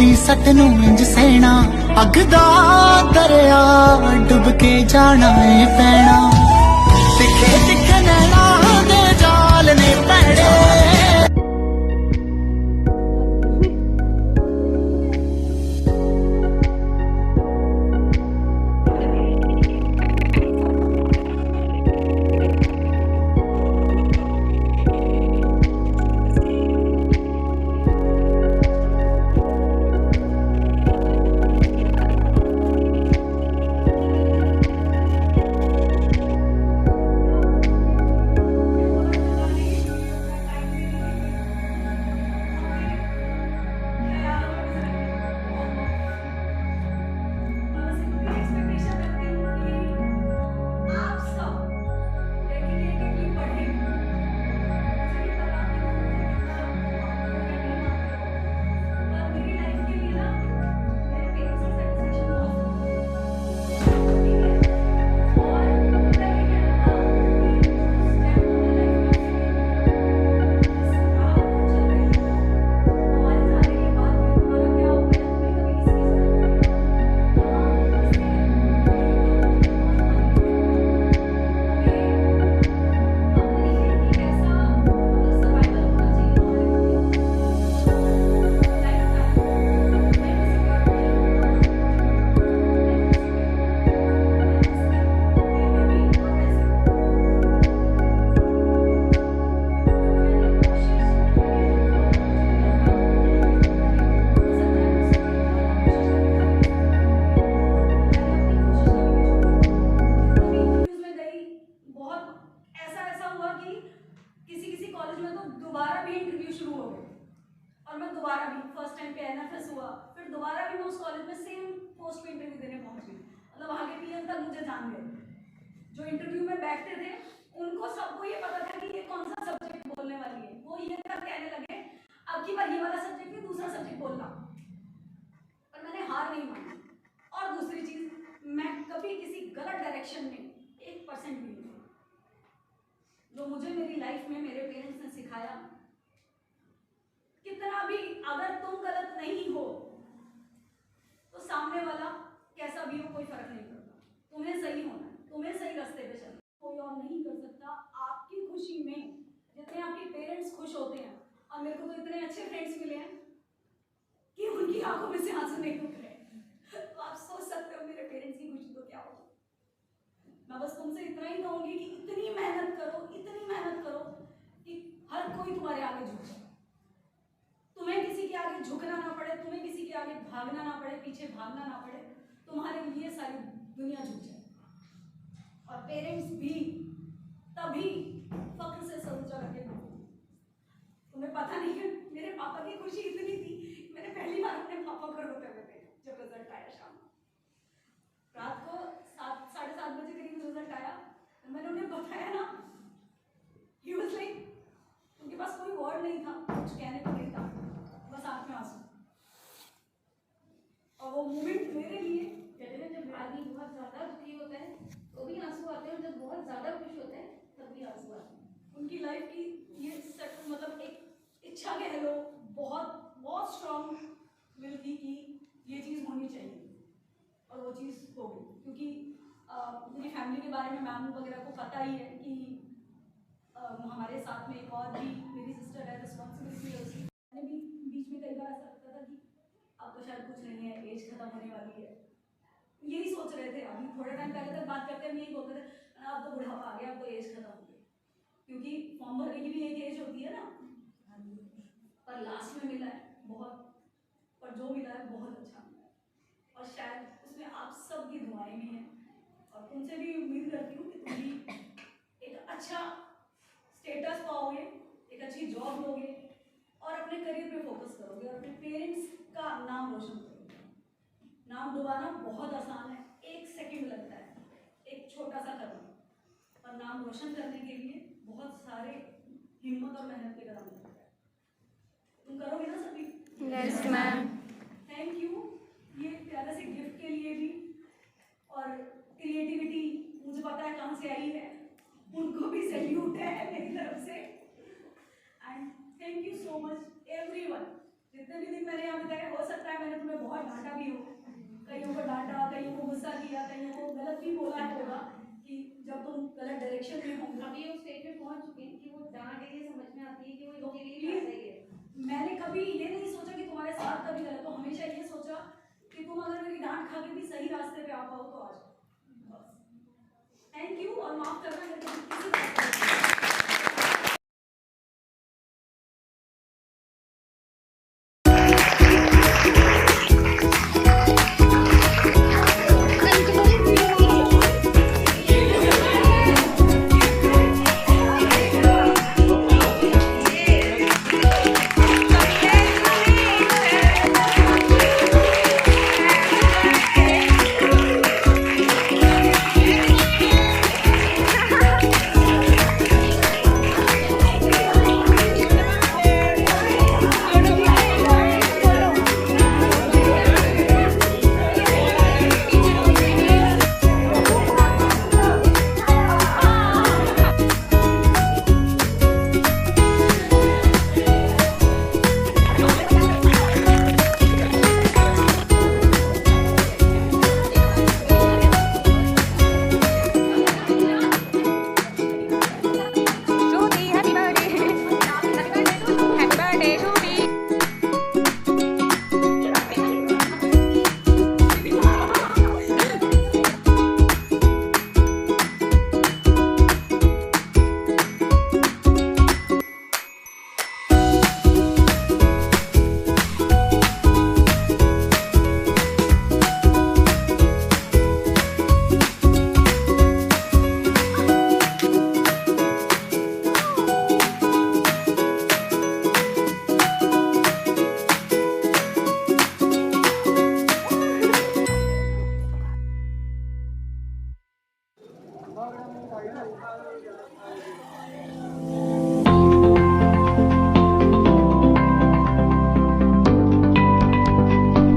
दी सट नूं इंज सहना, अग दा दरिया डुब के जाना है पैना। तिखे तिखे नैना दे जाल ने पैड़े। और मैं दोबारा भी फर्स्ट टाइम पे एनएफएस हुआ, फिर दोबारा भी मैं उस कॉलेज में सेम पोस्ट पे इंटरव्यू देने पहुंच गई। मतलब वहाँ के पीएम तक मुझे जान गए। जो इंटरव्यू में बैठते थे उनको सबको ये पता था कि ये कौन सा सब्जेक्ट बोलने वाली है। वो ये तक कहने लगे अब की बार ये वाला सब्जेक्ट नहीं दूसरा सब्जेक्ट बोलना। पर मैंने हार नहीं मानी। और दूसरी चीज, मैं कभी किसी गलत डायरेक्शन में 1% भी नहीं। जो मुझे मेरी लाइफ में मेरे पेरेंट्स ने सिखाया, कितना भी अगर तुम गलत नहीं हो तो सामने वाला कैसा भी हो कोई फर्क नहीं पड़ता। तुम्हें सही होना है, तुम्हें सही रास्ते पे चलना। कोई और नहीं कर सकता आपकी खुशी में जितने आपके पेरेंट्स खुश होते हैं। और मेरे को तो इतने अच्छे फ्रेंड्स मिले हैं कि उनकी आंखों में से आंसू नहीं रुक रहे। तो आप सोच सकते हो मेरे पेरेंट्स की खुशी तो क्या होगी। मैं बस तुमसे इतना ही कहूंगी कि इतनी मेहनत करो कि हर कोई तुम्हारे आगे झुक जाए। तुम्हें किसी के आगे झुकना ना पड़े, तुम्हें किसी के आगे भागना ना पड़े, पीछे भागना ना पड़े। तुम्हारे लिए सारी दुनिया झुक जाए। और पेरेंट्स भी तभी फख्र से सर ऊंचा करके बोलते। तुम्हें पता नहीं है मेरे पापा की खुशी इतनी थी, मैंने पहली बार अपने पापा को रोते हुए देखा जब रिजल्ट आया। शाम रात को 7-7:30 बजे करीब रिजल्ट आया। मैंने उन्हें बताया ना, ही वाज लाइक, उनके पास कोई वर्ड नहीं था, कुछ कहने को नहीं था, बस आंख में आंसू। और वो मोमेंट मेरे लिए, कहते हैं जब आदमी बहुत ज्यादा दुखी होता है तो भी आंसू आते हैं, और जब बहुत ज्यादा खुश होता है तब भी आंसू आते हैं। उनकी लाइफ की ये मतलब एक इच्छा कह लो, बहुत स्ट्रॉन्ग विल थी कि ये चीज़ होनी चाहिए और वो चीज़ हो गई। क्योंकि मेरी फैमिली के बारे में मैम वगैरह को पता ही है कि हमारे साथ में एक और भी मेरी सिस्टर है, रिस्पॉन्सिबिलिटी है उसकी। मैंने भी बीच में कई बार ऐसा लगता था कि अब तो शायद कुछ नहीं है, एज खत्म होने वाली है। यही सोच रहे थे। अभी थोड़े टाइम पहले तक बात करते हम यही बोलते थे अब तो बुढ़ापा आ गया, अब तो एज खत्म हो गई। क्योंकि फॉर्म भरने की भी एक एज होती है ना। पर लास्ट में मिला है बहुत, पर जो मिला है बहुत अच्छा मिला है। और शायद उसमें आप सब की दुआएं भी हैं। और तुमसे भी उम्मीद करती हूँ कि तुम भी एक अच्छा स्टेटस पाओगे, एक अच्छी जॉब लोगे और अपने करियर पे फोकस करोगे और अपने पेरेंट्स का नाम रोशन करोगे। नाम डुबाना बहुत आसान है, 1 सेकंड लगता है, एक छोटा सा कदम। और नाम रोशन करने के लिए बहुत सारे हिम्मत और मेहनत के कदम लगते हैं। तुम करोगे ना सभी? Yes ma'am. थैंक यू ये प्यारे से गिफ्ट के लिए भी। और क्रिएटिविटी मुझे पता है कहाँ से आई है, उनको भी सैल्यूट है मेरी तरफ से। And thank you so much everyone जितने भी दिन मैंने यहाँ बिताए, हो सकता है मैंने तुम्हें बहुत डांटा भी हो, कईयों को डांटा, कईयों को गुस्सा किया, कईयों को गलत भी बोला होगा कि जब तुम गलत डायरेक्शन में होंगे। अभी उस स्टेज पे पहुंच चुके हैं कि वो डांट ये समझ में आती है कि वो इनके लिए क्या सही है। मैंने कभी ये नहीं सोचा कि तुम्हारे साथ कभी गलत हो, हमेशा ये सोचा कि तुम अगर मेरी डांट खा के भी सही रास्ते पे आ पाओ तो आ जाओ। थैंक यू और माफ करना अगर किसी बात